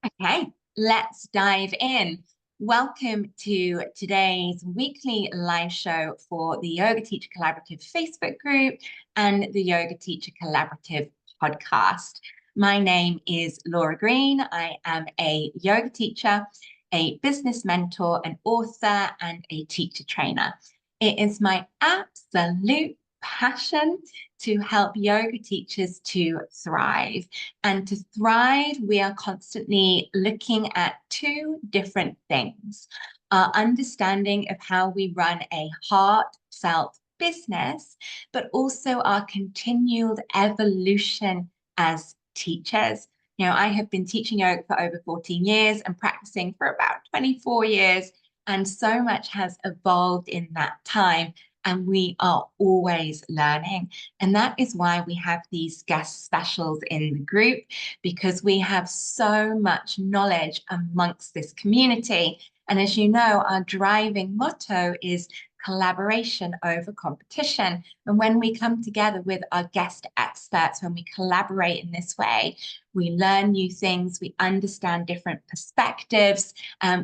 Okay, let's dive in. Welcome to today's weekly live show for the Yoga Teacher Collaborative Facebook group and the Yoga Teacher Collaborative podcast. My name is Laura Green. I am a yoga teacher, a business mentor, an author, and a teacher trainer. It is my absolute passion to help yoga teachers to thrive. And to thrive, we are constantly looking at two different things: our understanding of how we run a heartfelt business, but also our continual evolution as teachers. I have been teaching yoga for over 14 years and practicing for about 24 years, and so much has evolved in that time. And we are always learning. And that is why we have these guest specials in the group, because we have so much knowledge amongst this community. And as you know, our driving motto is collaboration over competition. And when we come together with our guest experts, when we collaborate in this way, we learn new things, we understand different perspectives,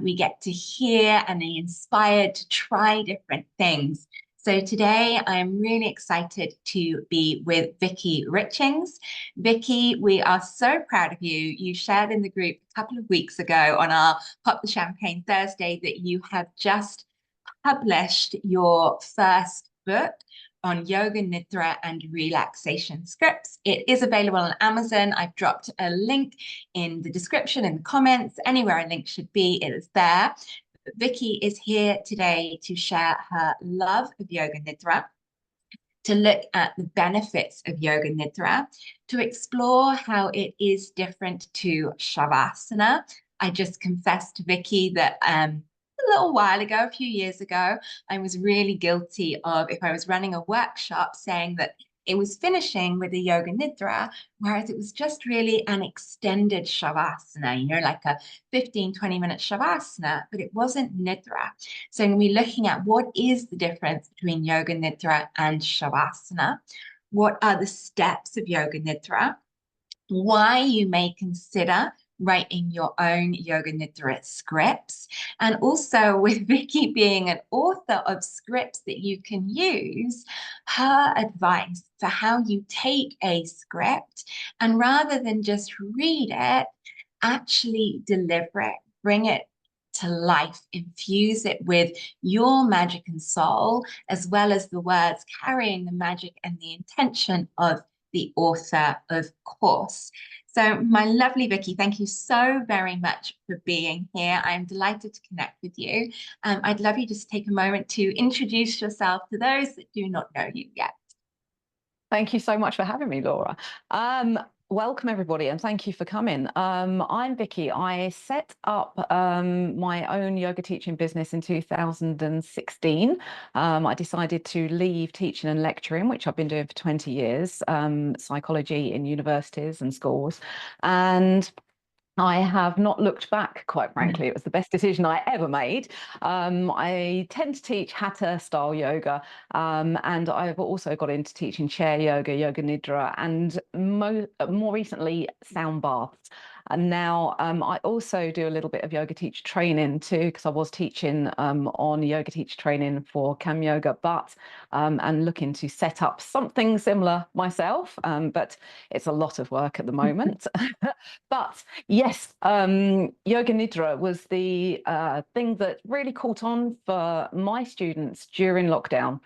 we get to hear and be inspired to try different things. So today I'm really excited to be with Vicky Richings. Vicky, we are so proud of you. You shared in the group a couple of weeks ago on our Pop the Champagne Thursday that you have just published your first book on yoga nidra and relaxation scripts. It is available on Amazon. I've dropped a link in the description, in the comments, anywhere a link should be, it is there. Vicky is here today to share her love of yoga nidra, to look at the benefits of yoga nidra, to explore how it is different to shavasana. I just confessed to Vicky that a little while ago, a few years ago, I was really guilty of, if I was running a workshop, saying that it was finishing with a yoga nidra, whereas it was just really an extended shavasana, like a 15, 20-minute shavasana, but it wasn't nidra. So we're looking at what is the difference between yoga nidra and shavasana, what are the steps of yoga nidra, why you may consider writing your own yoga nidra scripts, and also with Vicky being an author of scripts that you can use, her advice for how you take a script and rather than just read it, actually deliver it, bring it to life, infuse it with your magic and soul, as well as the words carrying the magic and the intention of the author, of course. So, my lovely Vicky, thank you so very much for being here. I'm delighted to connect with you. I'd love you just to take a moment to introduce yourself to those that do not know you yet. Thank you so much for having me, Laura. Welcome, everybody, and thank you for coming. I'm Vicky. I set up my own yoga teaching business in 2016. I decided to leave teaching and lecturing, which I've been doing for 20 years, psychology in universities and schools. And I have not looked back, quite frankly. It was the best decision I ever made. I tend to teach Hatha style yoga, and I've also got into teaching chair yoga, yoga nidra, and more recently, sound baths. And now I also do a little bit of yoga teacher training too, because I was teaching on yoga teacher training for Cam Yoga, and looking to set up something similar myself. But it's a lot of work at the moment. But yes, yoga nidra was the thing that really caught on for my students during lockdown,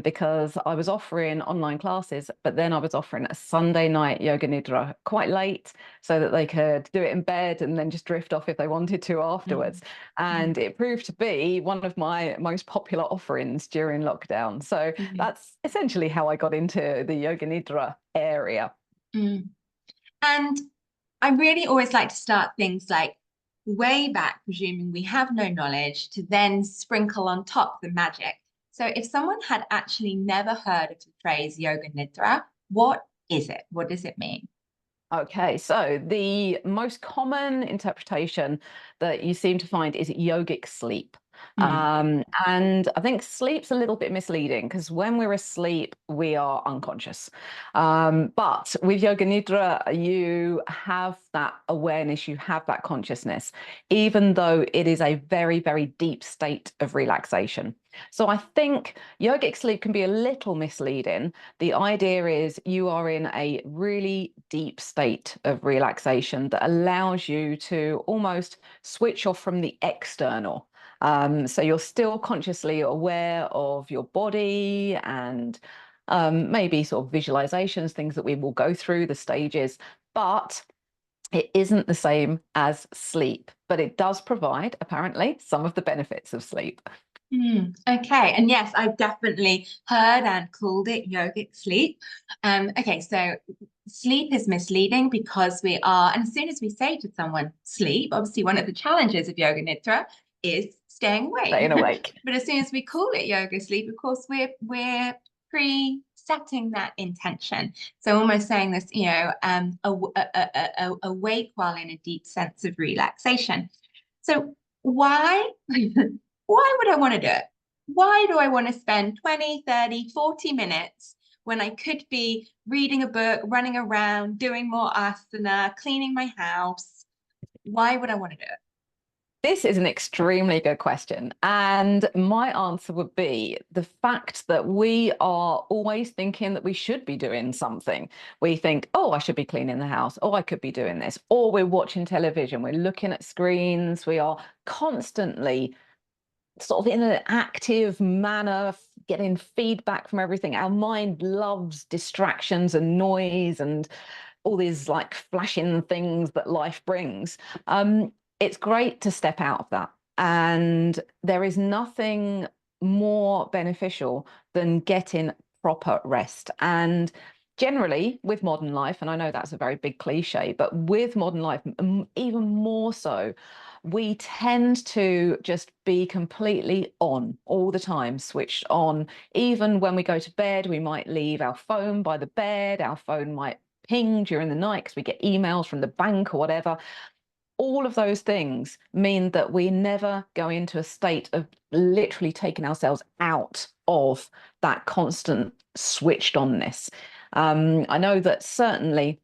because I was offering online classes, but then I was offering a Sunday night yoga nidra quite late so that they could do it in bed and then just drift off if they wanted to afterwards. And it proved to be one of my most popular offerings during lockdown. So that's essentially how I got into the yoga nidra area. And I really always like to start things like way back, presuming we have no knowledge, to then sprinkle on top the magic. So if someone had actually never heard of the phrase yoga nidra, what is it? What does it mean? Okay, so the most common interpretation that you seem to find is yogic sleep. Mm. And I think sleep's a little bit misleading because when we're asleep, we are unconscious. But with Yoga Nidra, you have that awareness, you have that consciousness, even though it is a very, very deep state of relaxation. So I think yogic sleep can be a little misleading. The idea is you are in a really deep state of relaxation that allows you to almost switch off from the external. So you're still consciously aware of your body and maybe sort of visualizations, things that we will go through the stages, but it isn't the same as sleep, but it does provide, apparently, some of the benefits of sleep. Okay, and yes, I've definitely heard and called it yogic sleep. Okay, so sleep is misleading because we are, and as soon as we say to someone sleep, obviously one of the challenges of yoga nidra is staying awake. Staying awake. But as soon as we call it yoga sleep, of course, we're pre-setting that intention. So almost saying this, awake while in a deep sense of relaxation. So why? Why would I want to do it? Why do I want to spend 20, 30, 40 minutes when I could be reading a book, running around, doing more asana, cleaning my house? Why would I want to do it? This is an extremely good question. And my answer would be the fact that we are always thinking that we should be doing something. We think, oh, I should be cleaning the house. Oh, I could be doing this. Or we're watching television. We're looking at screens. We are constantly sort of in an active manner, getting feedback from everything. Our mind loves distractions and noise and all these like flashing things that life brings. It's great to step out of that. And there is nothing more beneficial than getting proper rest. And generally, with modern life, and I know that's a very big cliche, but with modern life, even more so, we tend to just be completely on all the time, switched on. Even when we go to bed, we might leave our phone by the bed, our phone might ping during the night because we get emails from the bank or whatever. All of those things mean that we never go into a state of literally taking ourselves out of that constant switched onness. I know that certainly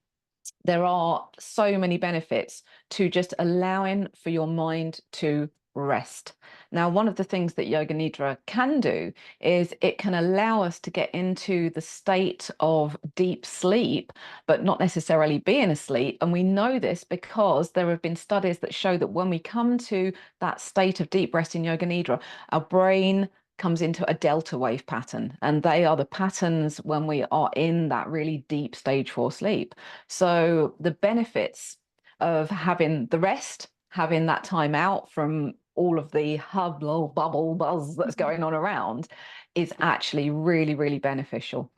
there are so many benefits to just allowing for your mind to rest. Now, one of the things that Yoga Nidra can do is it can allow us to get into the state of deep sleep, but not necessarily being asleep. And we know this because there have been studies that show that when we come to that state of deep rest in Yoga Nidra, our brain comes into a delta wave pattern, and they are the patterns when we are in that really deep stage 4 sleep. So the benefits of having the rest, having that time out from all of the hubble bubble buzz that's going on around is actually really, really beneficial.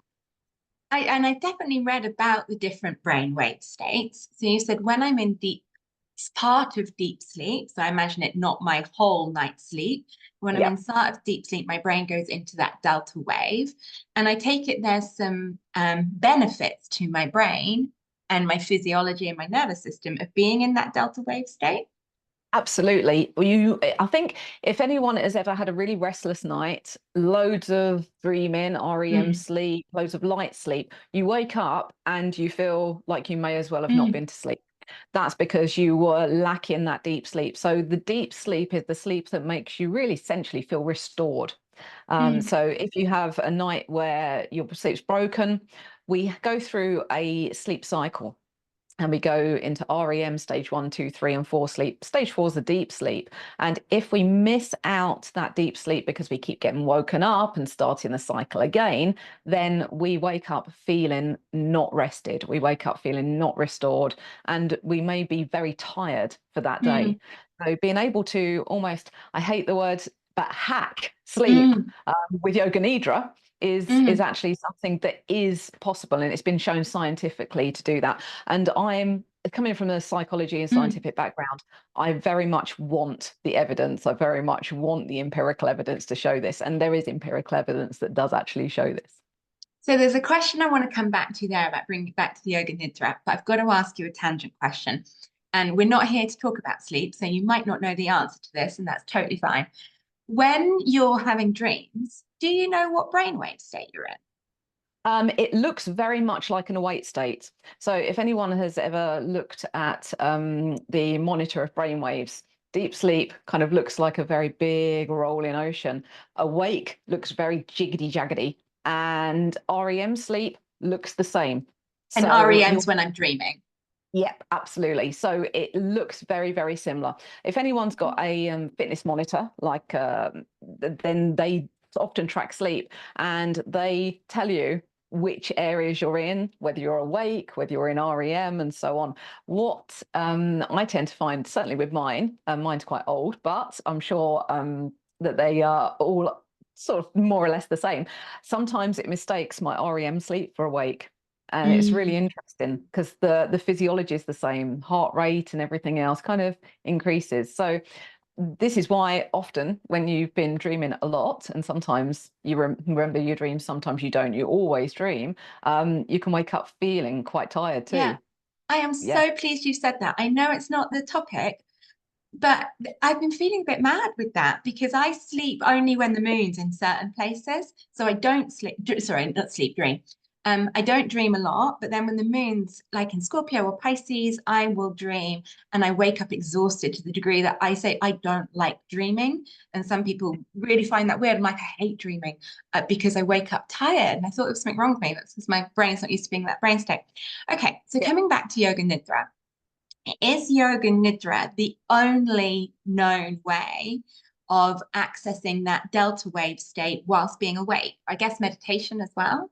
And I've definitely read about the different brainwave states. So you said when I'm in deep, it's part of deep sleep. So I imagine it not my whole night's sleep. When I'm Yeah. in start of deep sleep, my brain goes into that delta wave. And I take it there's some benefits to my brain and my physiology and my nervous system of being in that delta wave state. Absolutely. I think if anyone has ever had a really restless night, loads of dreaming, REM Mm, sleep, loads of light sleep, you wake up and you feel like you may as well have not mm, been to sleep. That's because you were lacking that deep sleep. So the deep sleep is the sleep that makes you really essentially feel restored. mm, So if you have a night where your sleep's broken, we go through a sleep cycle and we go into REM stage 1, 2, 3, and 4 sleep. Stage 4 is the deep sleep. And if we miss out that deep sleep because we keep getting woken up and starting the cycle again, then we wake up feeling not rested. We wake up feeling not restored, and we may be very tired for that day. mm, So being able to almost, I hate the word, but hack sleep mm, with Yoga Nidra is mm, actually something that is possible, and it's been shown scientifically to do that. And I'm coming from a psychology and mm. scientific background. I very much want the evidence. I very much want the empirical evidence to show this, and there is empirical evidence that does actually show this. So there's a question I want to come back to there about bringing it back to the yoga nidra, but I've got to ask you a tangent question. And we're not here to talk about sleep, so you might not know the answer to this, and that's totally fine. When you're having dreams, do you know what brainwave state you're in? It looks very much like an awake state. So if anyone has ever looked at the monitor of brainwaves, deep sleep kind of looks like a very big rolling ocean. Awake looks very jiggedy jaggedy, and REM sleep looks the same. And So you're REM's when I'm dreaming. Yep, absolutely. So it looks very, very similar. If anyone's got a fitness monitor, like then they often track sleep and they tell you which areas you're in, whether you're awake, whether you're in REM, and so on. What I tend to find, certainly with mine, mine's quite old, but I'm sure that they are all sort of more or less the same. Sometimes it mistakes my REM sleep for awake. And it's really Mm. interesting because the physiology is the same, heart rate and everything else kind of increases. So this is why often when you've been dreaming a lot, and sometimes you remember your dreams, sometimes you don't, you always dream, you can wake up feeling quite tired Yeah, too. I am Yeah. so pleased you said that. I know it's not the topic, but I've been feeling a bit mad with that because I sleep only when the moon's in certain places. So I don't sleep, sorry, not sleep, dream. I don't dream a lot, but then when the moon's like in Scorpio or Pisces, I will dream and I wake up exhausted to the degree that I say I don't like dreaming. And some people really find that weird. I'm like, I hate dreaming because I wake up tired. And I thought there was something wrong with me. That's because my brain's not used to being in that brain state. Okay, so Yeah. coming back to yoga nidra. Is yoga nidra the only known way of accessing that delta wave state whilst being awake? I guess meditation as well.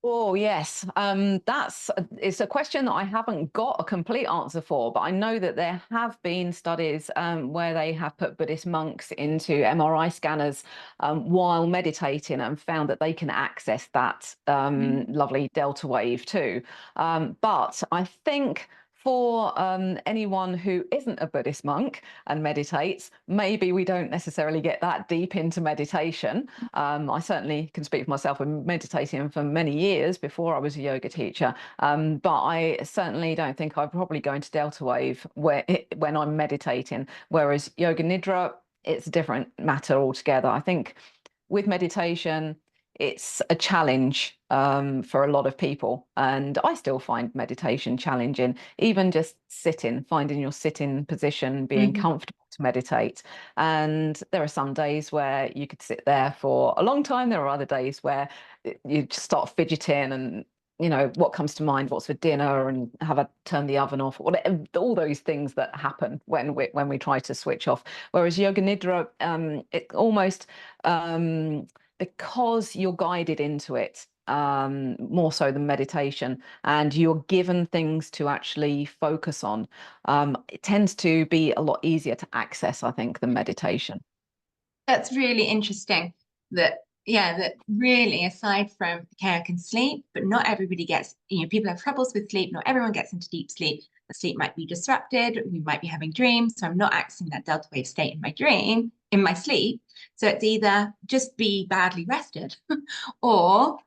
Oh, yes. It's a question that I haven't got a complete answer for, but I know that there have been studies where they have put Buddhist monks into MRI scanners while meditating and found that they can access that Mm. lovely delta wave too. But I think for anyone who isn't a Buddhist monk and meditates, maybe we don't necessarily get that deep into meditation. I certainly can speak for myself. I've been meditating for many years before I was a yoga teacher, but I certainly don't think I probably go into delta wave when I'm meditating. Whereas yoga nidra, it's a different matter altogether. I think with meditation, it's a challenge for a lot of people. And I still find meditation challenging, even just sitting, finding your sitting position, being Mhm. comfortable to meditate. And there are some days where you could sit there for a long time. There are other days where you just start fidgeting and what comes to mind, what's for dinner, and have I turned the oven off, whatever, all those things that happen when we try to switch off. Whereas yoga nidra, it almost because you're guided into it more so than meditation, and you're given things to actually focus on, it tends to be a lot easier to access, I think, than meditation. That's really interesting that, yeah, that really aside from, okay, I can sleep, but not everybody gets, people have troubles with sleep. Not everyone gets into deep sleep. The sleep might be disrupted. We might be having dreams. So I'm not accessing that delta wave state in my dream, in my sleep. So it's either just be badly rested or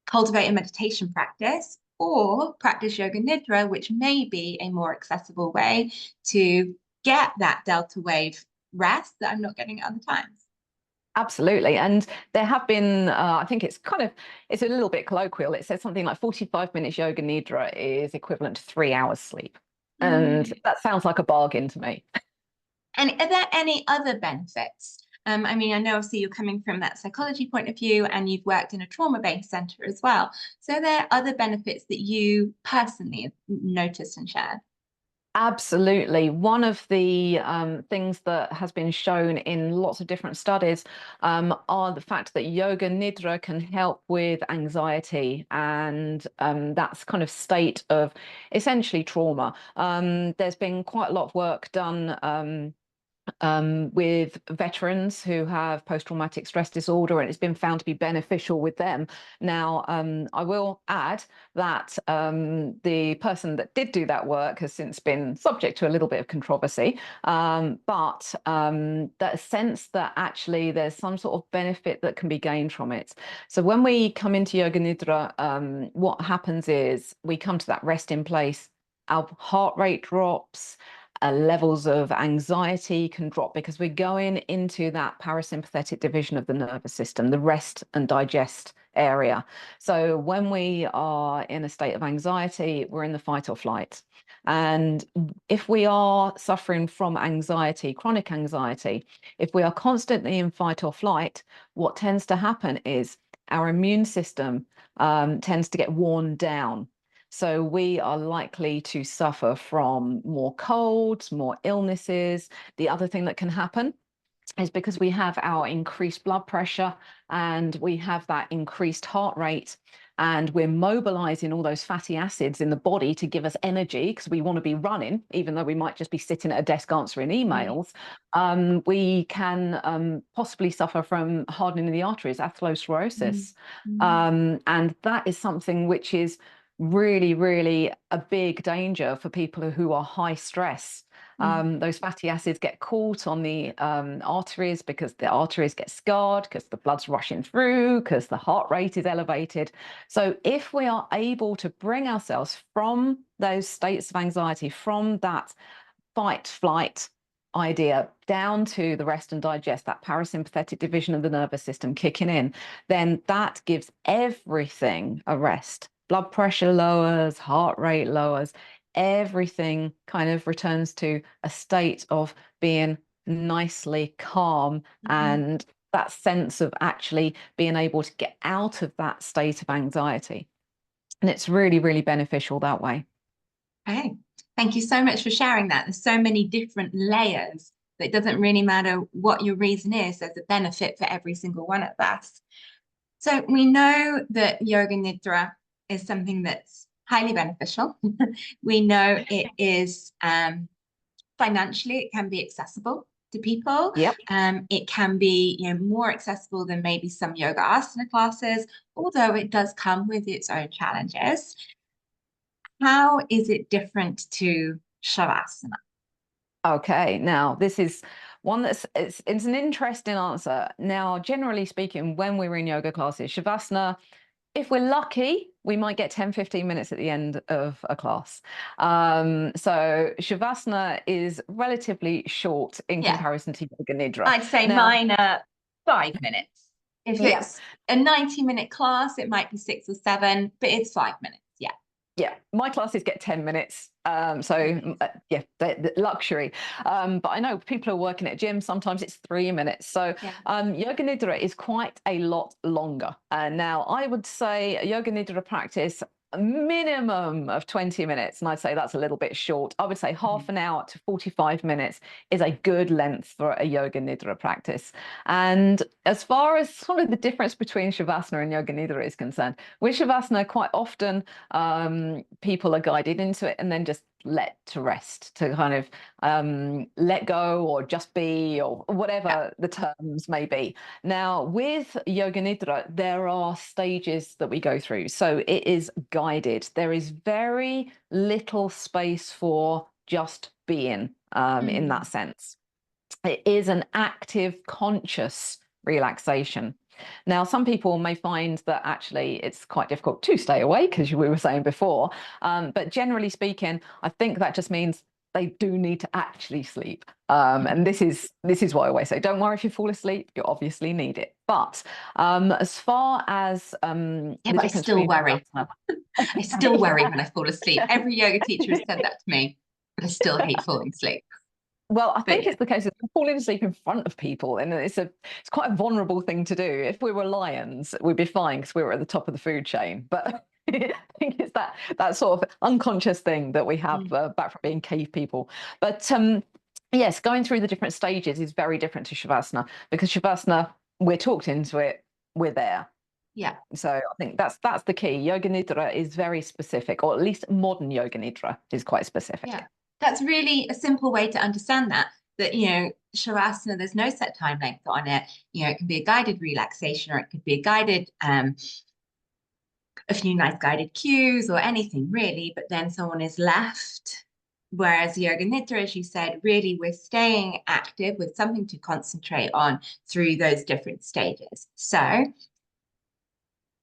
cultivate a meditation practice or practice yoga nidra, which may be a more accessible way to get that delta wave rest that I'm not getting at other times. Absolutely. And there have been, I think it's a little bit colloquial. It says something like 45 minutes yoga nidra is equivalent to 3 hours sleep. And Mm. that sounds like a bargain to me. And are there any other benefits? I mean, I know obviously you're coming from that psychology point of view and you've worked in a trauma-based center as well. So are there other benefits that you personally have noticed and shared? Absolutely. One of the things that has been shown in lots of different studies are the fact that yoga nidra can help with anxiety and that's kind of state of essentially trauma. There's been quite a lot of work done with veterans who have post-traumatic stress disorder, and it's been found to be beneficial with them. Now, I will add that the person that did do that work has since been subject to a little bit of controversy, but that sense that actually there's some sort of benefit that can be gained from it. So when we come into yoga nidra, what happens is we come to that rest in place, our heart rate drops, levels of anxiety can drop because we're going into that parasympathetic division of the nervous system, the rest and digest area. So when we are in a state of anxiety, we're in the fight or flight. And if we are suffering from anxiety, chronic anxiety, if we are constantly in fight or flight, what tends to happen is our immune system tends to get worn down. So we are likely to suffer from more colds, more illnesses. The other thing that can happen is because we have our increased blood pressure and we have that increased heart rate, and we're mobilizing all those fatty acids in the body to give us energy because we want to be running, even though we might just be sitting at a desk answering emails. We can possibly suffer from hardening of the arteries, atherosclerosis. And that is something which is really, really a big danger for people who are high stress. Those fatty acids get caught on the arteries because the arteries get scarred, because the blood's rushing through, because the heart rate is elevated. So if we are able to bring ourselves from those states of anxiety, from that fight, flight idea down to the rest and digest, that parasympathetic division of the nervous system kicking in, then that gives everything a rest. Blood pressure lowers, heart rate lowers, everything kind of returns to a state of being nicely calm, and that sense of actually being able to get out of that state of anxiety. And it's really, really beneficial that way. Okay, thank you so much for sharing that. There's so many different layers that it doesn't really matter what your reason is, there's a benefit for every single one of us. So we know that Yoga Nidra is something that's highly beneficial. We know it is financially, it can be accessible to people. Yep. It can be, more accessible than maybe some yoga asana classes, although it does come with its own challenges. How is it different to Shavasana? Okay, now this is one that's it's an interesting answer. Now, generally speaking, when we were in yoga classes, Shavasana, if we're lucky, we might get 10-15 minutes at the end of a class. So Shavasana is relatively short in comparison to Yoga Nidra. I'd say now, mine are 5 minutes. If it's a 90-minute class, it might be 6 or 7, but it's 5 minutes. Yeah, my classes get 10 minutes. Yeah, the luxury. But I know people are working at gyms, sometimes it's 3 minutes. So Yoga Nidra is quite a lot longer. And now I would say a Yoga Nidra practice, a minimum of 20 minutes. And I'd say that's a little bit short. I would say half an hour to 45 minutes is a good length for a Yoga Nidra practice. And as far as sort of the difference between Shavasana and Yoga Nidra is concerned, with Shavasana, quite often people are guided into it and then just let to rest, to kind of let go or just be, or whatever the terms may be. Now, with Yoga Nidra, there are stages that we go through. So it is guided. There is very little space for just being in that sense. It is an active, conscious relaxation. Now, some people may find that actually it's quite difficult to stay awake, as we were saying before. But generally speaking, I think that just means they do need to actually sleep. And this is what I always say. Don't worry if you fall asleep, you obviously need it. But as far as but I still worry. I still worry when I fall asleep. Every yoga teacher has said that to me, but I still hate falling asleep. Well, I think it's the case of falling asleep in front of people, and it's quite a vulnerable thing to do. If we were lions, we'd be fine because we were at the top of the food chain. But I think it's that sort of unconscious thing that we have back from being cave people. But yes, going through the different stages is very different to Shavasana, because Shavasana, we're talked into it, we're there. Yeah. So I think that's the key. Yoga Nidra is very specific, or at least modern Yoga Nidra is quite specific. Yeah. That's really a simple way to understand that Shavasana, there's no set time length on it. It can be a guided relaxation, or it could be a guided, a few nice guided cues or anything really, but then someone is left. Whereas Yoga Nidra, as you said, really we're staying active with something to concentrate on through those different stages. So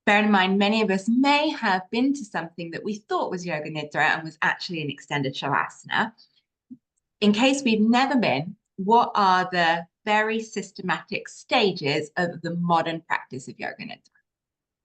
bear in mind, many of us may have been to something that we thought was Yoga Nidra and was actually an extended Shavasana. in case we've never been, what are the very systematic stages of the modern practice of yoga nidra?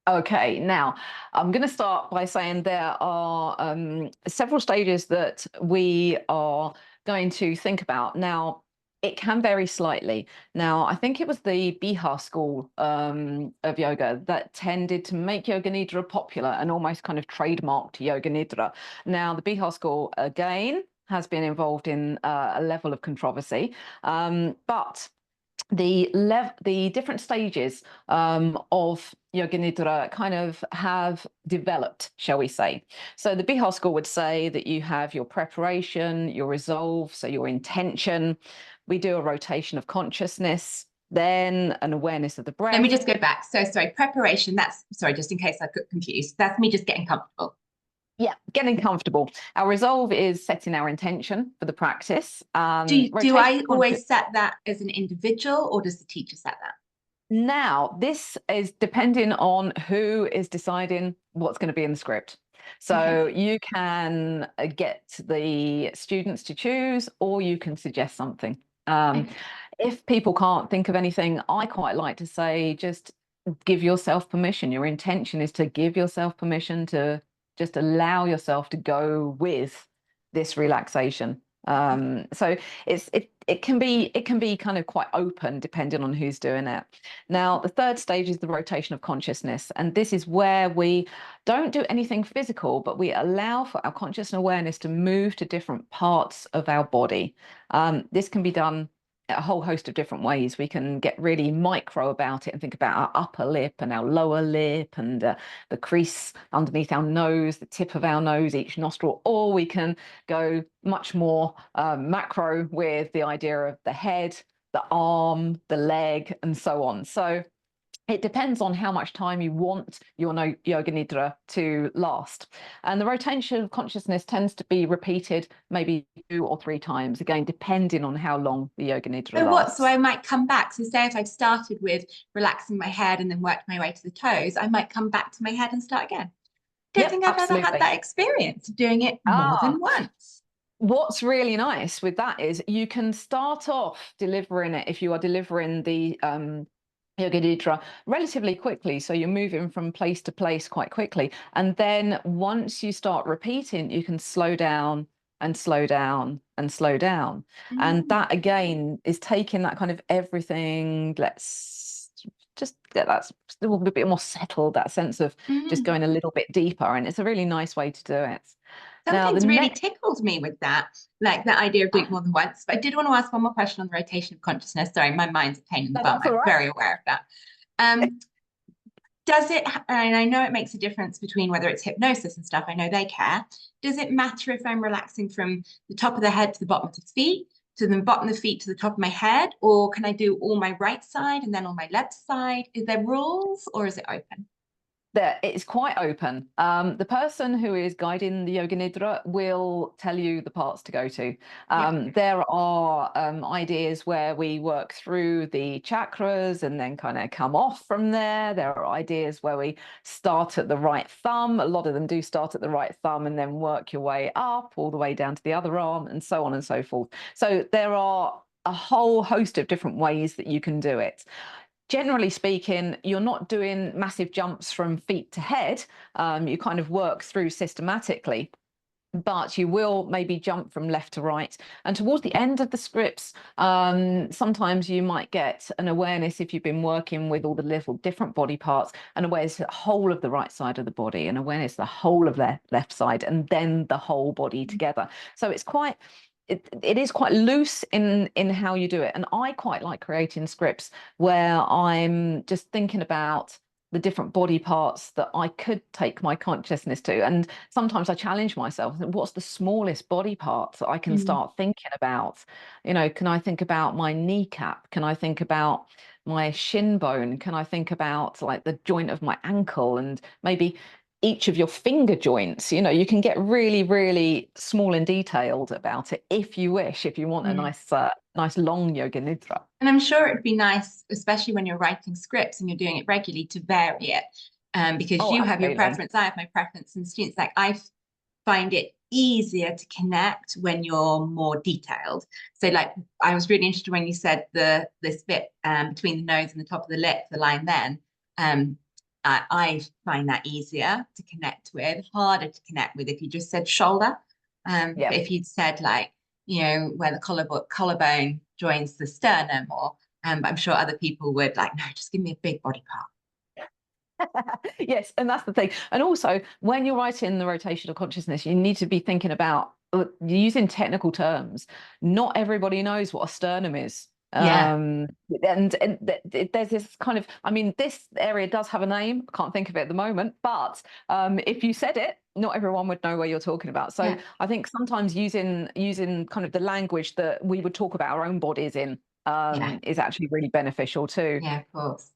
Okay, now I'm going to start by saying there are several stages that we are going to think about. Now, it can vary slightly. Now, I think it was the Bihar school of yoga that tended to make Yoga Nidra popular and almost kind of trademarked Yoga Nidra. Now, the Bihar school, again, has been involved in a level of controversy, but the different stages of Yoga Nidra kind of have developed, shall we say. So the Bihar school would say that you have your preparation, your resolve, so your intention. We do a rotation of consciousness, then an awareness of the breath. Let me just go back. So sorry, preparation, that's, sorry, just in case I got confused. That's me just getting comfortable. Yeah, getting comfortable. Our resolve is setting our intention for the practice. Do I always set that as an individual, or does the teacher set that? Now, this is depending on who is deciding what's going to be in the script. So you can get the students to choose, or you can suggest something. If people can't think of anything, I quite like to say, just give yourself permission. Your intention is to give yourself permission to just allow yourself to go with this relaxation. So it can be kind of quite open depending on who's doing it. Now, the third stage is the rotation of consciousness, and this is where we don't do anything physical, but we allow for our conscious awareness to move to different parts of our body. This can be done a whole host of different ways. We can get really micro about it and think about our upper lip and our lower lip and the crease underneath our nose, the tip of our nose, each nostril, or we can go much more macro with the idea of the head, the arm, the leg, and so on. So it depends on how much time you want your Yoga Nidra to last. And the rotation of consciousness tends to be repeated maybe 2 or 3 times, again, depending on how long the Yoga Nidra lasts. So I might come back. So say if I've started with relaxing my head and then worked my way to the toes, I might come back to my head and start again. Don't think I've ever had that experience of doing it more than once. What's really nice with that is you can start off delivering it if you are delivering the Yoga Nidra relatively quickly, so you're moving from place to place quite quickly, and then once you start repeating, you can slow down and slow down and slow down. And that again is taking that kind of everything, let's just get that a little bit more settled, that sense of just going a little bit deeper, and it's a really nice way to do it. Something's really tickled me with that, like that idea of doing more than once. But I did want to ask one more question on the rotation of consciousness. Sorry, my mind's a pain in the bum. I'm very aware of that. Does it, and I know it makes a difference between whether it's hypnosis and stuff, I know they care. Does it matter if I'm relaxing from the top of the head to the bottom of the feet, to the bottom of the feet to the top of my head? Or can I do all my right side and then on my left side? Is there rules or is it open? It's quite open. The person who is guiding the Yoga Nidra will tell you the parts to go to. There are ideas where we work through the chakras and then kind of come off from there. There are ideas where we start at the right thumb. A lot of them do start at the right thumb and then work your way up all the way down to the other arm and so on and so forth. So there are a whole host of different ways that you can do it. Generally speaking, you're not doing massive jumps from feet to head. You kind of work through systematically, but you will maybe jump from left to right. And towards the end of the scripts, sometimes you might get an awareness, if you've been working with all the little different body parts, an awareness the whole of the right side of the body, an awareness the whole of the left side, and then the whole body together. So it's quite it is quite loose in how you do it. And I quite like creating scripts where I'm just thinking about the different body parts that I could take my consciousness to. And sometimes I challenge myself, what's the smallest body part that I can start thinking about? You know, can I think about my kneecap? Can I think about my shin bone? Can I think about like the joint of my ankle and maybe each of your finger joints? You know, you can get really, really small and detailed about it if you wish, if you want a nice long Yoga Nidra. And I'm sure it'd be nice, especially when you're writing scripts and you're doing it regularly, to vary it, because you have your preference, I have my preference, and students, like, I find it easier to connect when you're more detailed. So like I was really interested when you said this bit between the nose and the top of the lip, the line then. I find that easier to connect with, harder to connect with if you just said shoulder. Yeah. But if you'd said like, where the collarbone joins the sternum, or I'm sure other people would like, no, just give me a big body part. Yes, and that's the thing. And also, when you're writing the rotation of consciousness, you need to be thinking about using technical terms. Not everybody knows what a sternum is. Yeah, And there's this kind of, I mean, this area does have a name. I can't think of it at the moment, but if you said it, not everyone would know where you're talking about. So yeah, I think sometimes using kind of the language that we would talk about our own bodies in yeah, is actually really beneficial too. yeah, of course.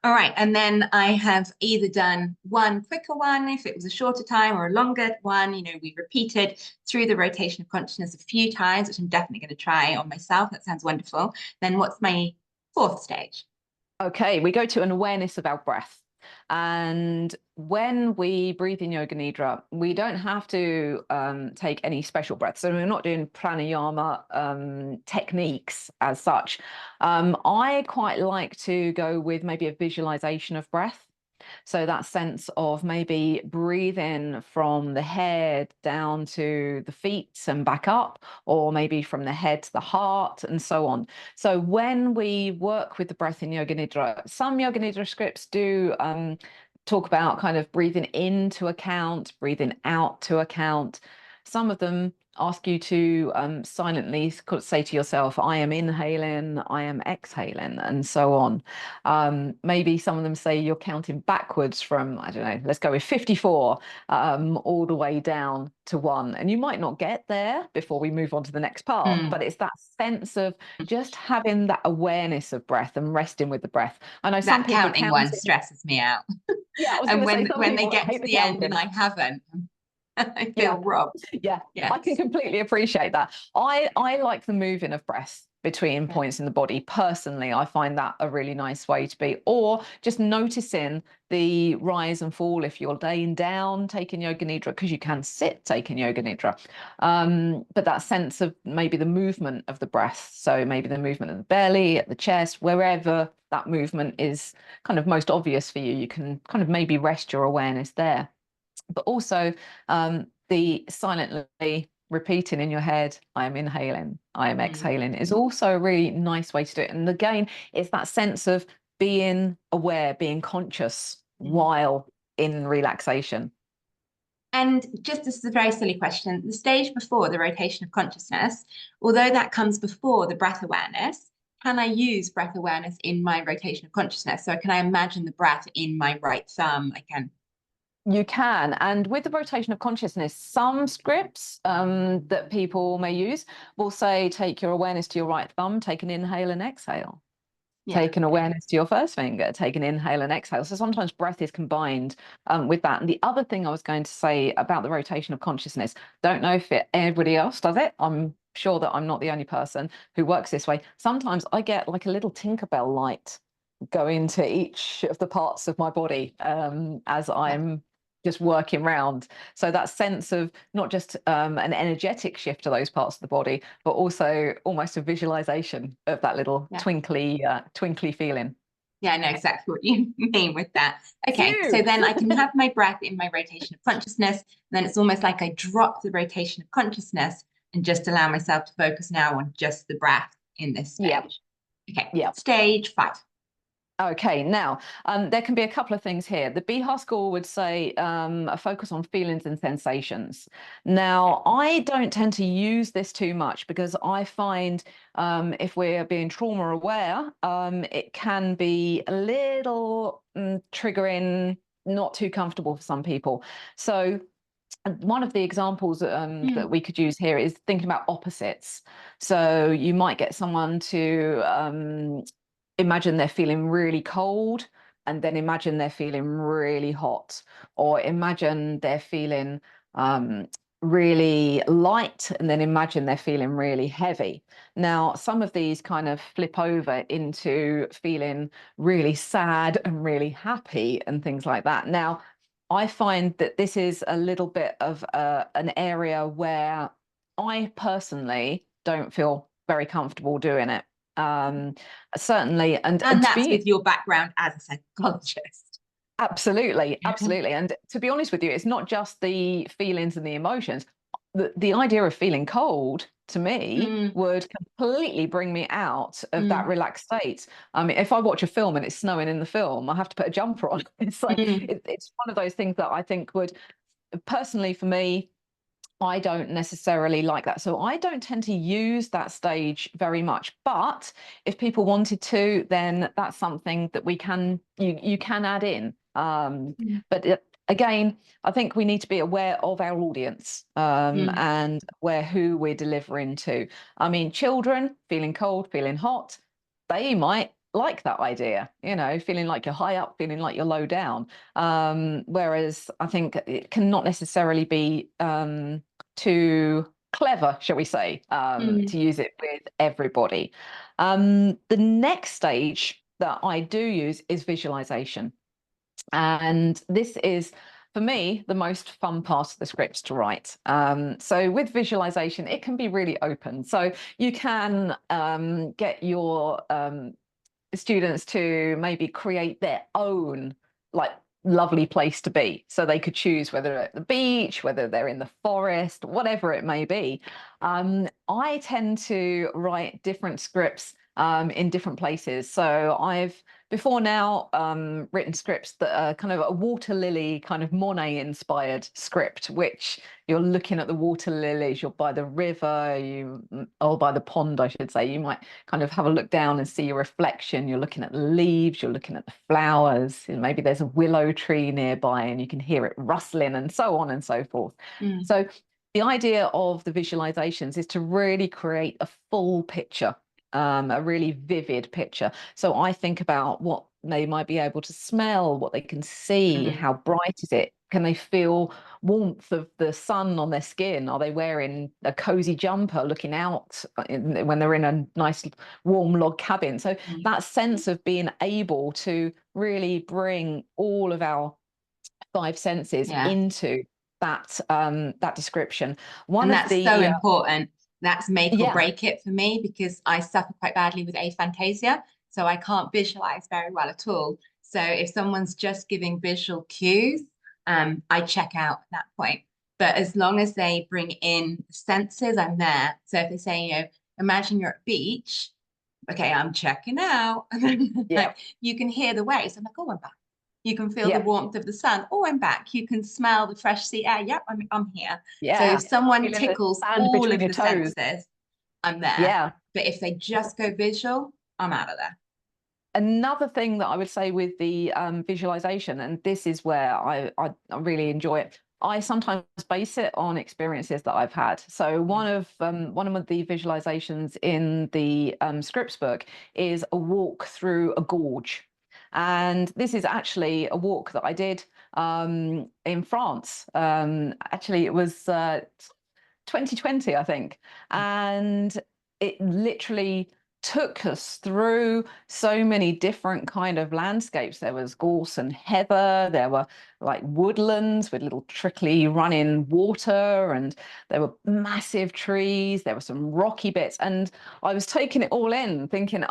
All right, and then I have either done one quicker one if it was a shorter time or a longer one. We repeated through the rotation of consciousness a few times, which I'm definitely going to try on myself. That sounds wonderful. Then what's my fourth stage? Okay, we go to an awareness of our breath. And when we breathe in Yoga Nidra, we don't have to take any special breaths. So we're not doing pranayama techniques as such. I quite like to go with maybe a visualization of breath. So that sense of maybe breathing from the head down to the feet and back up, or maybe from the head to the heart and so on. So when we work with the breath in Yoga Nidra, some Yoga Nidra scripts do talk about kind of breathing in to a count, breathing out to a count. Some of them ask you to silently say to yourself, I am inhaling, I am exhaling, and so on. Maybe some of them say you're counting backwards from, I don't know, let's go with 54 all the way down to 1. And you might not get there before we move on to the next part, Mm. but it's that sense of just having that awareness of breath and resting with the breath. I know some That people counting count one it. stresses me out. Yeah, I was And going to say when some when they people get to hate the the end and counting. I haven't, I Yeah. feel robbed. Yeah, I can Yes. completely appreciate that. I like the moving of breath between Yeah. points in the body. Personally, I find that a really nice way to be, or just noticing the rise and fall if you're laying down taking Yoga Nidra, because you can sit taking Yoga Nidra. But that sense of maybe the movement of the breath, so maybe the movement of the belly, at the chest, wherever that movement is kind of most obvious for you, you can kind of maybe rest your awareness there. But also the silently repeating in your head, I am inhaling, I am Mm. exhaling, is also a really nice way to do it. And again, it's that sense of being aware, being conscious Mhm. while in relaxation. And just this is a very silly question. The stage before the rotation of consciousness, although that comes before the breath awareness, can I use breath awareness in my rotation of consciousness? So can I imagine the breath in my right thumb? I can. You can. And with the rotation of consciousness, some scripts that people may use will say, take your awareness to your right thumb, take an inhale and exhale. Yeah. Take an awareness to your first finger, take an inhale and exhale. So sometimes breath is combined with that. And the other thing I was going to say about the rotation of consciousness, don't know if everybody else does it. I'm sure that I'm not the only person who works this way. Sometimes I get like a little Tinkerbell light going to each of the parts of my body as Yeah. I'm just working round. So that sense of not just an energetic shift to those parts of the body, but also almost a visualization of that little Yeah. twinkly feeling. Yeah, I know exactly what you mean with that. Okay, so Phew. then I can have my breath in my rotation of consciousness. And then it's almost like I drop the rotation of consciousness and just allow myself to focus now on just the breath in this Yeah, stage. Okay, yeah. stage 5. Okay, now there can be a couple of things here. The BHAR score would say a focus on feelings and sensations. Now, I don't tend to use this too much because I find if we're being trauma aware, it can be a little triggering, not too comfortable for some people. So one of the examples that Mm. we could use here is thinking about opposites. So you might get someone to imagine they're feeling really cold and then imagine they're feeling really hot, or imagine they're feeling really light and then imagine they're feeling really heavy. Now, some of these kind of flip over into feeling really sad and really happy and things like that. Now, I find that this is a little bit of an area where I personally don't feel very comfortable doing it. Um, Certainly, and And to that's be with your background as a psychologist. absolutely, absolutely, and to be honest with you, it's not just the feelings and the emotions. The idea of feeling cold to me Mm, would completely bring me out of that mm, relaxed state. I mean, if I watch a film and it's snowing in the film, I have to put a jumper on. It's like mm, it's one of those things that I think would personally for me, I don't necessarily like that. So I don't tend to use that stage very much. But if people wanted to, then that's something that you can add in. mm, But again, I think we need to be aware of our audience mm, and who we're delivering to. I mean, children feeling cold, feeling hot, they might like that idea, feeling like you're high up, feeling like you're low down. Whereas I think it cannot necessarily be too clever, shall we say, mm. to use it with everybody. The next stage that I do use is visualization. And this is, for me, the most fun part of the scripts to write. So with visualization, it can be really open. So you can get your students to maybe create their own like lovely place to be. So they could choose whether they're at the beach, whether they're in the forest, whatever it may be. I tend to write different scripts in different places. So I've before now written scripts that are kind of a water lily, kind of Monet inspired script, which you're looking at the water lilies, you're by the river, or by the pond, I should say. You might kind of have a look down and see your reflection. You're looking at the leaves, you're looking at the flowers, and maybe there's a willow tree nearby and you can hear it rustling and so on and so forth. Mm, So the idea of the visualizations is to really create a full picture, a really vivid picture. So I think about what they might be able to smell, what they can see, mm, how bright is it? Can they feel warmth of the sun on their skin? Are they wearing a cozy jumper looking out when they're in a nice warm log cabin? So mm. that sense of being able to really bring all of our five senses Yeah. into that description. One And of that's so the important. That's make or yeah, break it for me because I suffer quite badly with aphantasia. So I can't visualize very well at all. So if someone's just giving visual cues, I check out at that point. But as long as they bring in the senses, I'm there. So if they say, imagine you're at a beach, okay, I'm checking out. And then yeah, like you can hear the waves. I'm like, oh, I'm back. You can feel the yeah, warmth of the sun. Oh, I'm back. You can smell the fresh sea air. Yep, I'm here. So if yeah. someone Feeling the tickles sand all between of your the toes. senses, I'm there. Yeah. But if they just go visual, I'm out of there. Another thing that I would say with the visualization, and this is where I really enjoy it. I sometimes base it on experiences that I've had. So one of the visualizations in the scripts book is a walk through a gorge, and this is actually a walk that I did in France. Actually, it was 2020, I think, and it literally took us through so many different kind of landscapes. There was gorse and heather, there were like woodlands with little trickly running water, and there were massive trees, there were some rocky bits, and I was taking it all in thinking,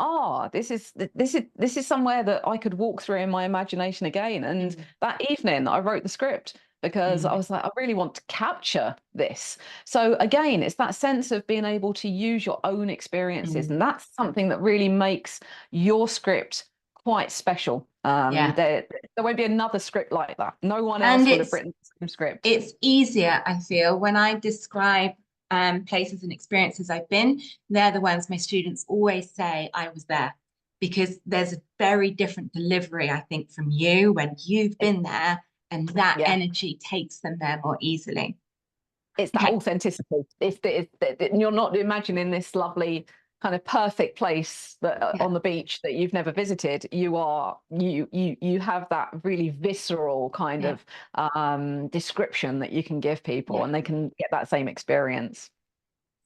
this is somewhere that I could walk through in my imagination again. And Mm, that evening I wrote the script because I mm, was like, I really want to capture this. So again, it's that sense of being able to use your own experiences, mm. and that's something that really makes your script quite special. Yeah. There won't be another script like that. No one And else will have written the same script. it's easier, I feel, when I describe places and experiences I've been, they're the ones my students always say I was there because there's a very different delivery, I think, from you when you've It, been there and that yeah, energy takes them there more easily. it's that Okay. authenticity. You're not imagining this lovely kind of perfect place that Yeah. on the beach that you've never visited. You have that really visceral kind Yeah. of description that you can give people, Yeah. and they can get that same experience.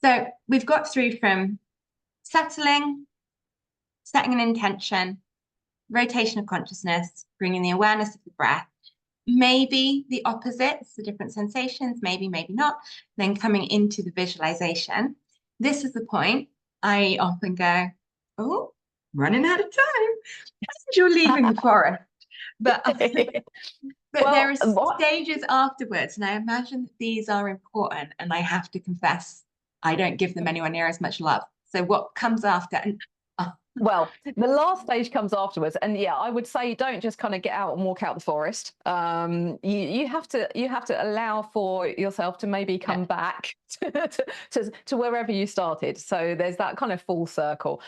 So we've got through from settling, setting an intention, rotation of consciousness, bringing the awareness of the breath. maybe the opposites, the different sensations, maybe, maybe not, then coming into the visualization. This is the point I often go, oh, running out of time as you're leaving the forest. But but there Well, are stages afterwards, and I imagine that these are important, and I have to confess, I don't give them anywhere near as much love. So what comes after? And well, the last stage comes afterwards, and yeah, I would say don't just kind of get out and walk out the forest. You have to allow for yourself to maybe come back to wherever you started. So there's that kind of full circle.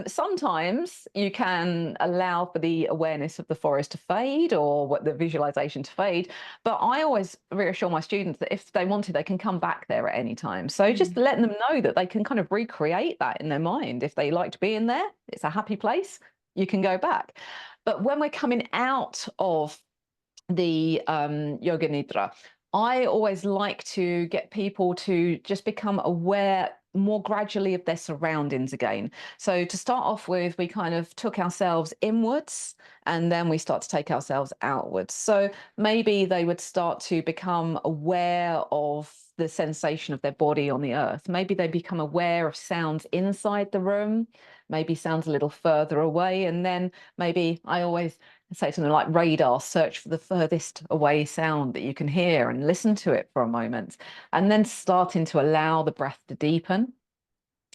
Sometimes you can allow for the awareness of the forest to fade or what the visualization to fade, but I always reassure my students that if they wanted, they can come back there at any time. So just letting them know that they can kind of recreate that in their mind. If they liked being there, it's a happy place, you can go back. But when we're coming out of the yoga nidra, I always like to get people to just become aware more gradually of their surroundings again. So to start off with, we kind of took ourselves inwards and then we start to take ourselves outwards. So maybe they would start to become aware of the sensation of their body on the earth. Maybe they become aware of sounds inside the room, maybe sounds a little further away. And then maybe I always say something like radar, search for the furthest away sound that you can hear and listen to it for a moment. And then starting to allow the breath to deepen,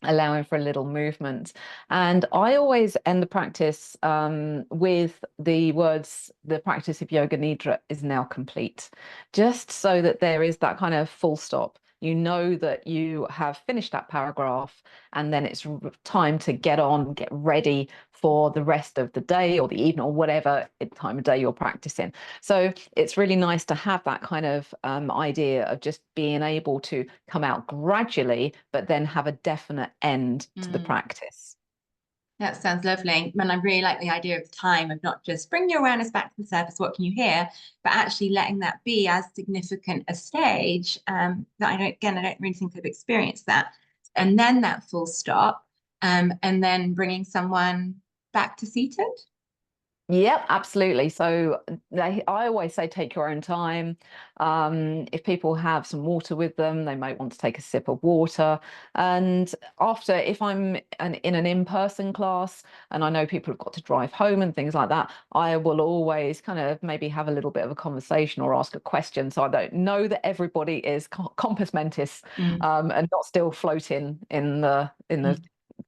allowing for a little movement. And I always end the practice with the words, the practice of yoga nidra is now complete, just so that there is that kind of full stop. You know that you have finished that paragraph, and then it's time to get on, get ready for the rest of the day or the evening or whatever time of day you're practicing. So it's really nice to have that kind of idea of just being able to come out gradually, but then have a definite end to the practice. That sounds lovely. And I really like the idea of time of not just bring your awareness back to the surface, what can you hear, but actually letting that be as significant a stage that I don't really think I've experienced that. And then that full stop, and then bringing someone back to seated. Yep, absolutely. So I always say take your own time. If people have some water with them, they might want to take a sip of water. And after, if I'm in an in-person class and I know people have got to drive home and things like that, I will always kind of maybe have a little bit of a conversation or ask a question. So I don't know that everybody is compos mentis and not still floating in the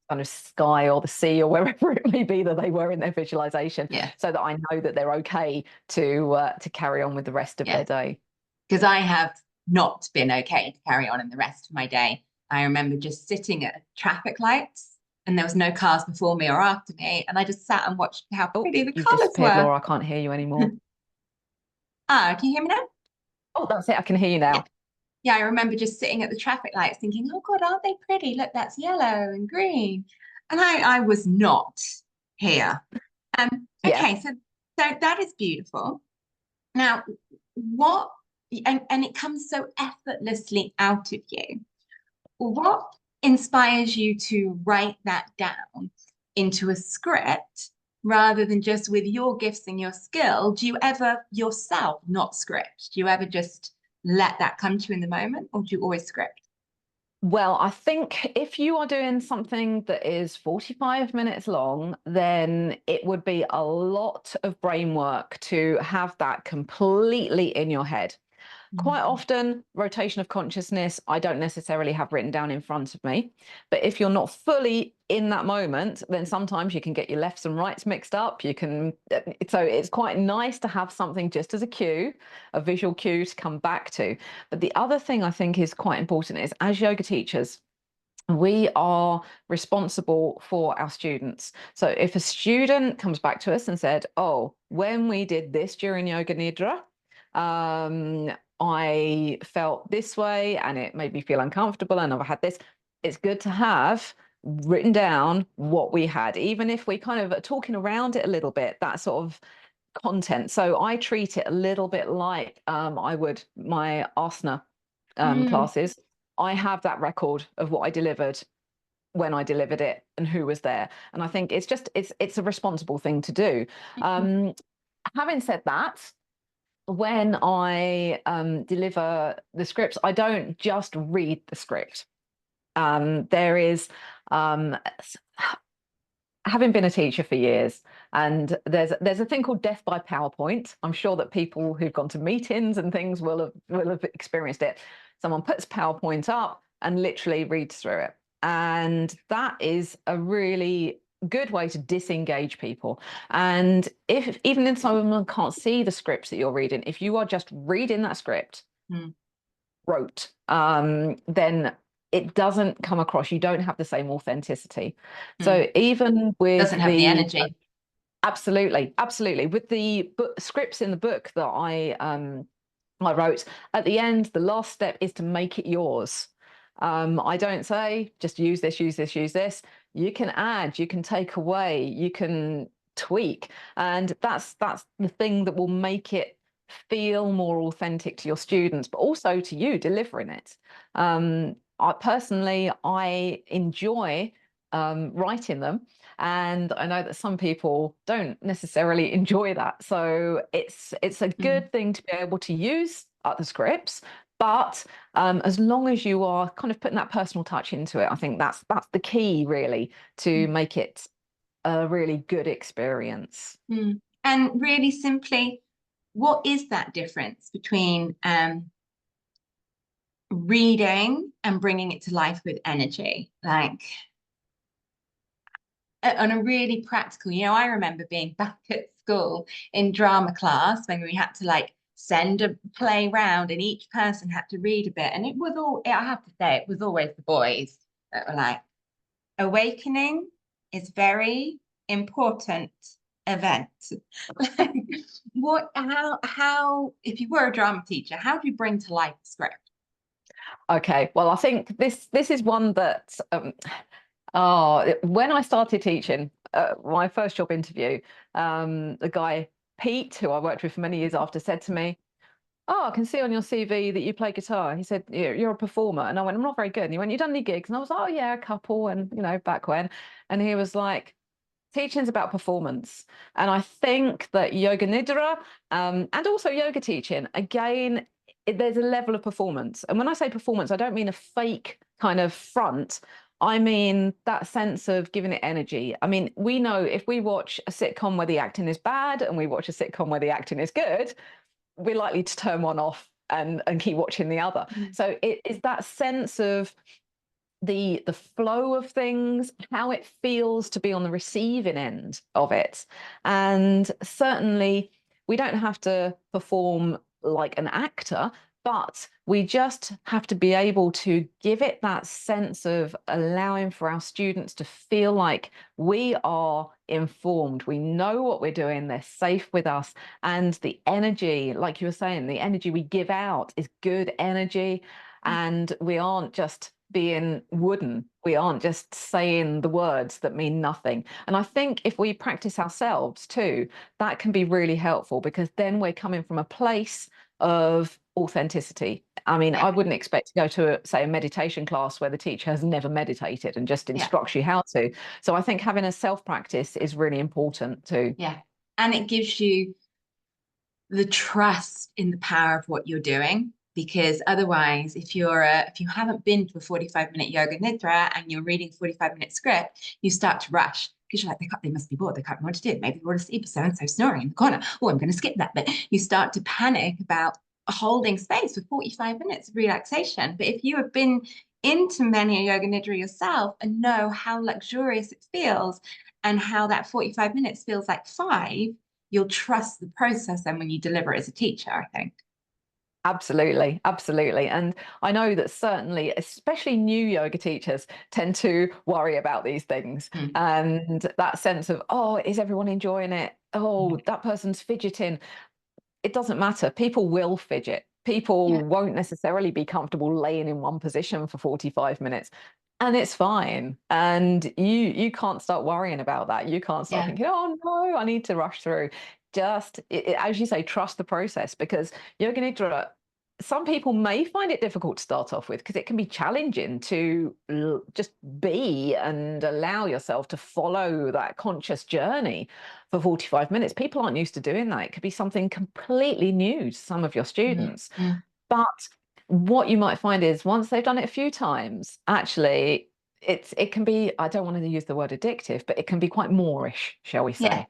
kind of sky or the sea or wherever it may be that they were in their visualization, so that I know that they're okay to carry on with the rest of their day. Because I have not been okay to carry on in the rest of my day. I remember just sitting at traffic lights and there was no cars before me or after me, and I just sat and watched how pretty the You've colours disappeared, were. Laura. I can't hear you anymore. Can you hear me now? Oh, that's it. I can hear you now. Yeah, I remember just sitting at the traffic lights thinking, oh God, aren't they pretty? Look, that's yellow and green. And I was not here. Okay, so that is beautiful. Now, what, and it comes so effortlessly out of you. What inspires you to write that down into a script rather than just with your gifts and your skill? Do you ever yourself not script? Do you ever just let that come to you in the moment, or do you always script? Well, I think if you are doing something that is 45 minutes long, then it would be a lot of brain work to have that completely in your head. Quite often, rotation of consciousness, I don't necessarily have written down in front of me. But if you're not fully in that moment, then sometimes you can get your lefts and rights mixed up. You can, so it's quite nice to have something just as a cue, a visual cue to come back to. But the other thing I think is quite important is, as yoga teachers, we are responsible for our students. So if a student comes back to us and said, oh, when we did this during yoga nidra, I felt this way and it made me feel uncomfortable and I've had this. It's good to have written down what we had, even if we kind of are talking around it a little bit, that sort of content. So I treat it a little bit like I would my asana classes. I have that record of what I delivered, when I delivered it, and who was there. And I think it's just it's a responsible thing to do. Having said that, when I deliver the scripts, I don't just read the script. There is, having been a teacher for years, and there's a thing called death by PowerPoint. I'm sure that people who've gone to meetings and things will have experienced it. Someone puts PowerPoint up and literally reads through it. And that is a really good way to disengage people. And if even if someone can't see the scripts that you're reading, if you are just reading that script, wrote, then it doesn't come across. You don't have the same authenticity. So even with doesn't have the energy. Absolutely, absolutely. With the scripts in the book that I wrote, at the end, the last step is to make it yours. I don't say just use this, use this, use this. You can add, you can take away, you can tweak, and that's the thing that will make it feel more authentic to your students, but also to you delivering it. I personally, I enjoy writing them, and I know that some people don't necessarily enjoy that. So it's a good thing to be able to use other scripts, but as long as you are kind of putting that personal touch into it, I think that's the key really to make it a really good experience. And really simply, what is that difference between reading and bringing it to life with energy? Like, on a really practical, I remember being back at school in drama class when we had to like send a play round and each person had to read a bit. And it was all, I have to say, it was always the boys that were like, awakening is very important event. How, if you were a drama teacher, how do you bring to life the script? Okay, well, I think this is one that when I started teaching, my first job interview, the guy Pete, who I worked with for many years after, said to me, "Oh, I can see on your CV that you play guitar." He said, "You're a performer," and I went, "I'm not very good." And he went, "You done any gigs?" And I was, "Oh yeah, a couple," and back when. And he was like, teaching's about performance. And I think that yoga nidra, and also yoga teaching, again, there's a level of performance. And when I say performance, I don't mean a fake kind of front. I mean that sense of giving it energy. I mean, we know if we watch a sitcom where the acting is bad and we watch a sitcom where the acting is good, we're likely to turn one off and keep watching the other. So it is that sense of the flow of things, how it feels to be on the receiving end of it. And certainly we don't have to perform like an actor, but we just have to be able to give it that sense of allowing for our students to feel like we are informed, we know what we're doing, they're safe with us, and the energy, like you were saying, the energy we give out is good energy, and we aren't just being wooden. We aren't just saying the words that mean nothing. And I think if we practice ourselves too, that can be really helpful, because then we're coming from a place of authenticity. I mean, I wouldn't expect to go to, say, a meditation class where the teacher has never meditated and just instructs you how to. So I think having a self-practice is really important too. Yeah. And it gives you the trust in the power of what you're doing. Because otherwise, if you haven't been to a 45-minute yoga nidra and you're reading a 45-minute script, you start to rush because you're like, they must be bored. They can't know what to do. Maybe they want to sleep, so-and-so snoring in the corner. Oh, I'm going to skip that bit. You start to panic about holding space for 45 minutes of relaxation. But if you have been into many a yoga nidra yourself and know how luxurious it feels and how that 45 minutes feels like 5, you'll trust the process then when you deliver it as a teacher, I think. Absolutely, absolutely. And I know that certainly, especially new yoga teachers tend to worry about these things. And that sense of, oh, is everyone enjoying it? Oh, that person's fidgeting. It doesn't matter. People will fidget. People won't necessarily be comfortable laying in one position for 45 minutes. And it's fine. And you can't start worrying about that. You can't start thinking, oh no, I need to rush through. Just, as you say, trust the process, because yoga nidra, some people may find it difficult to start off with because it can be challenging to just be and allow yourself to follow that conscious journey for 45 minutes. People aren't used to doing that. It could be something completely new to some of your students. Mm. But what you might find is once they've done it a few times, actually, it can be, I don't want to use the word addictive, but it can be quite moreish, shall we Yeah. say.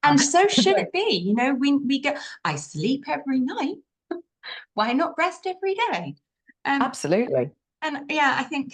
And so should it be. You know, we go, I sleep every night. Why not rest every day? Um, Absolutely. and yeah, I think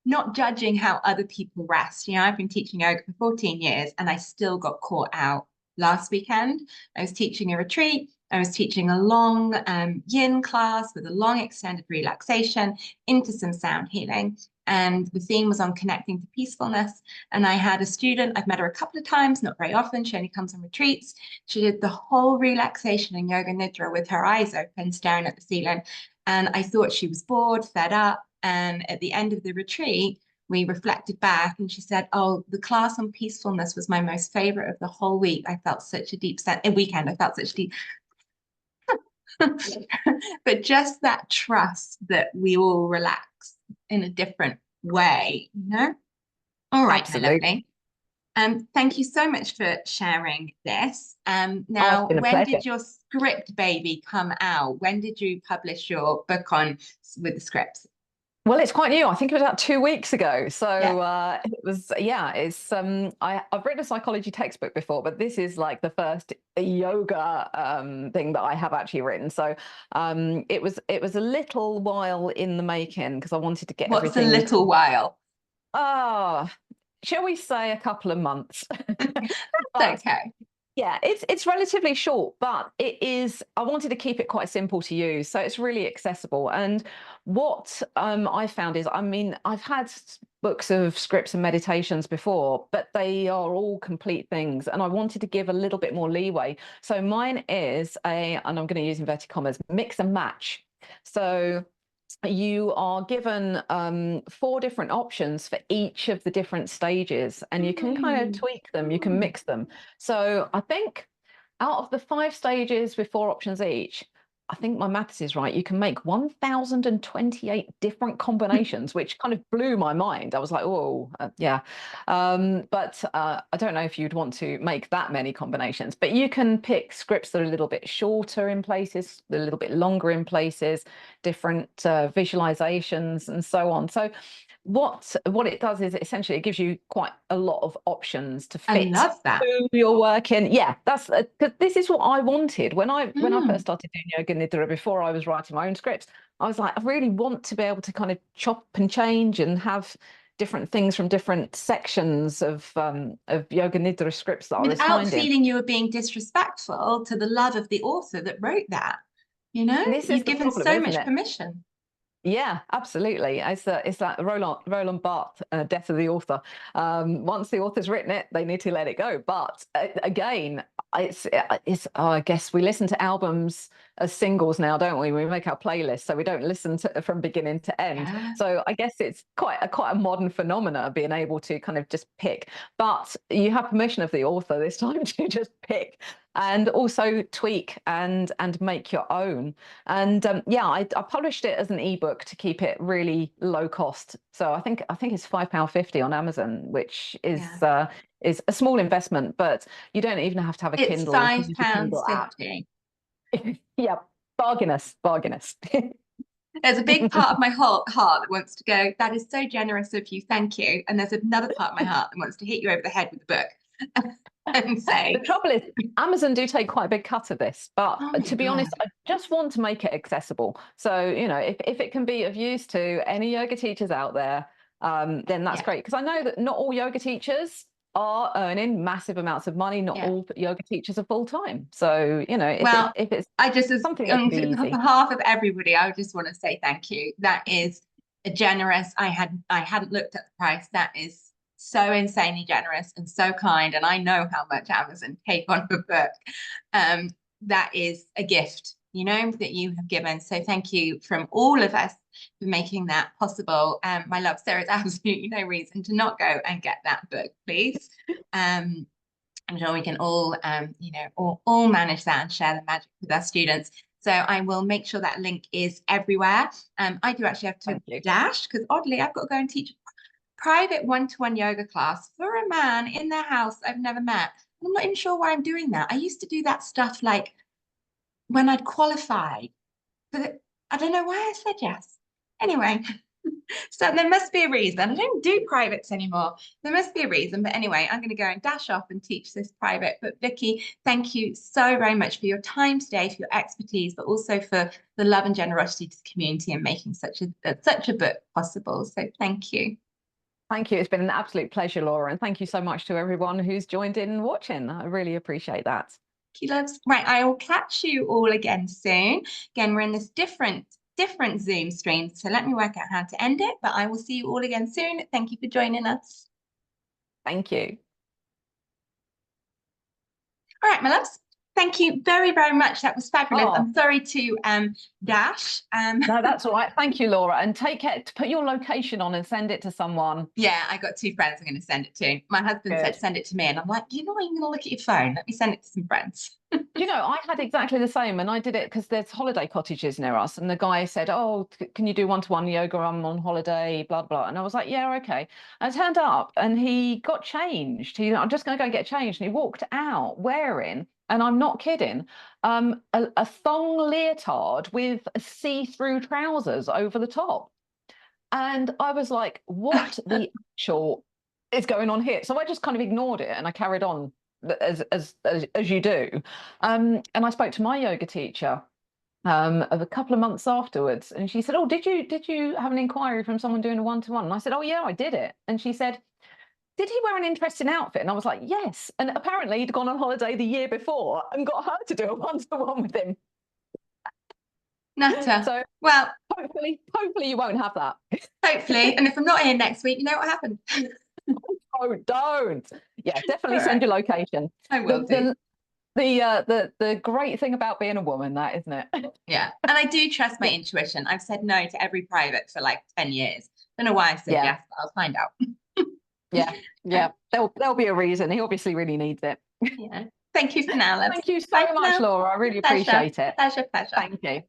not judging how other people rest. You know, I've been teaching yoga for 14 years and I still got caught out last weekend. I was teaching a retreat. I was teaching a long yin class with a long extended relaxation into some sound healing. And the theme was on connecting to peacefulness. And I had a student, I've met her a couple of times, not very often. She only comes on retreats. She did the whole relaxation in yoga nidra with her eyes open, staring at the ceiling. And I thought she was bored, fed up. And at the end of the retreat, we reflected back and she said, oh, the class on peacefulness was my most favorite of the whole week. I felt such a deep sense, weekend, I felt such deep, but just that trust that we all relax in a different way, you know? All right, my Absolutely. lovely. Thank you so much for sharing this. Oh, it's Now, been a when pleasure. did your script baby come out? When did you publish your book on with the scripts? Well, it's quite new. I think it was about 2 weeks ago. Yeah. So it was, yeah, it's I've written a psychology textbook before, but this is like the first yoga thing that I have actually written. So it was a little while in the making because I wanted to get What's a everything. little while? Ah, shall we say a couple of months? That's But okay. yeah, it's relatively short, but it is. I wanted to keep it quite simple to use, so it's really accessible. And what I found is, I mean, I've had books of scripts and meditations before, but they are all complete things, and I wanted to give a little bit more leeway. So mine is and I'm going to use inverted commas, mix and match. So you are given 4 different options for each of the different stages, and you can kind of Mm. tweak them, you can Mm. mix them. So I think out of the 5 stages with 4 options each, I think my maths is right. You can make 1,028 different combinations, which kind of blew my mind. I was like, oh, yeah. But I don't know if you'd want to make that many combinations, but you can pick scripts that are a little bit shorter in places, a little bit longer in places, different visualizations, and so on. So what it does is essentially it gives you quite a lot of options to I fit love that. who you're working. Yeah, that's because this is what I wanted when I first Mm. started doing yoga nidra before I was writing my own scripts. I was like, I really want to be able to kind of chop and change and have different things from different sections of yoga nidra scripts that I was Without finding. feeling you were being disrespectful to the love of the author that wrote that. You know, This is you've the given problem, so isn't much it? permission. Yeah, absolutely. It's that Roland Barthes, death of the author. Once the author's written it, they need to let it go. But again, it's I guess we listen to albums as singles now, don't we? We make our playlists, so we don't listen to from beginning to end. Yeah. So I guess it's quite a modern phenomena being able to kind of just pick. But you have permission of the author this time to just pick and also tweak and make your own. And yeah, I published it as an ebook to keep it really low cost. So I think it's £5.50 on Amazon, which Yeah. is a small investment, but you don't even have to have a It's Kindle. You can five use the pounds Kindle app. 50. Yeah, bargainous, bargainous. There's a big part of my heart that wants to go, that is so generous of you, thank you. And there's another part of my heart that wants to hit you over the head with the book and The say, trouble is, Amazon do take quite a big cut of this, but oh my to be honest, God. I just want to make it accessible. So, if it can be of use to any yoga teachers out there, then that's Yeah. great. Because I know that not all yoga teachers are earning massive amounts of money. Not Yeah. all yoga teachers are full time. So, Well, if it's I just, as something that can on be easy. behalf of everybody, I just want to say thank you. That is a generous. I hadn't looked at the price. That is so insanely generous and so kind. And I know how much Amazon take on a book. Um, that is a gift, you know, that you have given. So thank you from all of us for making that possible. My love, there is absolutely no reason to not go and get that book, please. I'm sure we can all, all manage that and share the magic with our students. So I will make sure that link is everywhere. I do actually have to dash because oddly, I've got to go and teach private one-to-one yoga class for a man in their house I've never met. I'm not even sure why I'm doing that. I used to do that stuff like when I'd qualified, but I don't know why I said yes. Anyway, so there must be a reason. I don't do privates anymore. There must be a reason. But anyway, I'm going to go and dash off and teach this private. But Vicky, thank you so very much for your time today, for your expertise, but also for the love and generosity to the community and making such a book possible. So thank you. Thank you. It's been an absolute pleasure, Laura. And thank you so much to everyone who's joined in and watching. I really appreciate that. Loves. Right, I will catch you all again soon. Again, we're in this different Zoom stream, so let me work out how to end it, but I will see you all again soon. Thank you for joining us. Thank you. All right, my loves. Thank you very, very much. That was fabulous. Oh. I'm sorry to dash. No, that's all right. Thank you, Laura. And take care. Put your location on and send it to someone. Yeah, I got 2 friends I'm going to send it to. My husband said send it to me, and I'm like, you're not even going to look at your phone. Let me send it to some friends. You know, I had exactly the same, and I did it because there's holiday cottages near us, and the guy said, oh, can you do one-to-one yoga? I'm on holiday, blah, blah. And I was like, yeah, okay. And I turned up, and he got changed. I'm just going to go and get changed. And he walked out wearing, and I'm not kidding, a thong leotard with see-through trousers over the top. And I was like, what the actual is going on here? So I just kind of ignored it, and I carried on as you do. And I spoke to my yoga teacher of a couple of months afterwards, and she said, oh, did you have an inquiry from someone doing a one-to-one? And I said, oh yeah, I did it. And she said, did he wear an interesting outfit? And I was like, yes. And apparently he'd gone on holiday the year before and got her to do a one-to-one with him. Nutter. So well, hopefully you won't have that. Hopefully. And if I'm not here next week, you know what happened. Oh, don't. Yeah, definitely send your location. I will do. The great thing about being a woman, that, isn't it? Yeah. And I do trust my intuition. I've said no to every private for like 10 years. Don't know why I said yes, but I'll find out. Yeah. There'll be a reason. He obviously really needs it. Yeah. Thank you for now. Thank you so much, Laura. I really appreciate it. Pleasure. Thank you.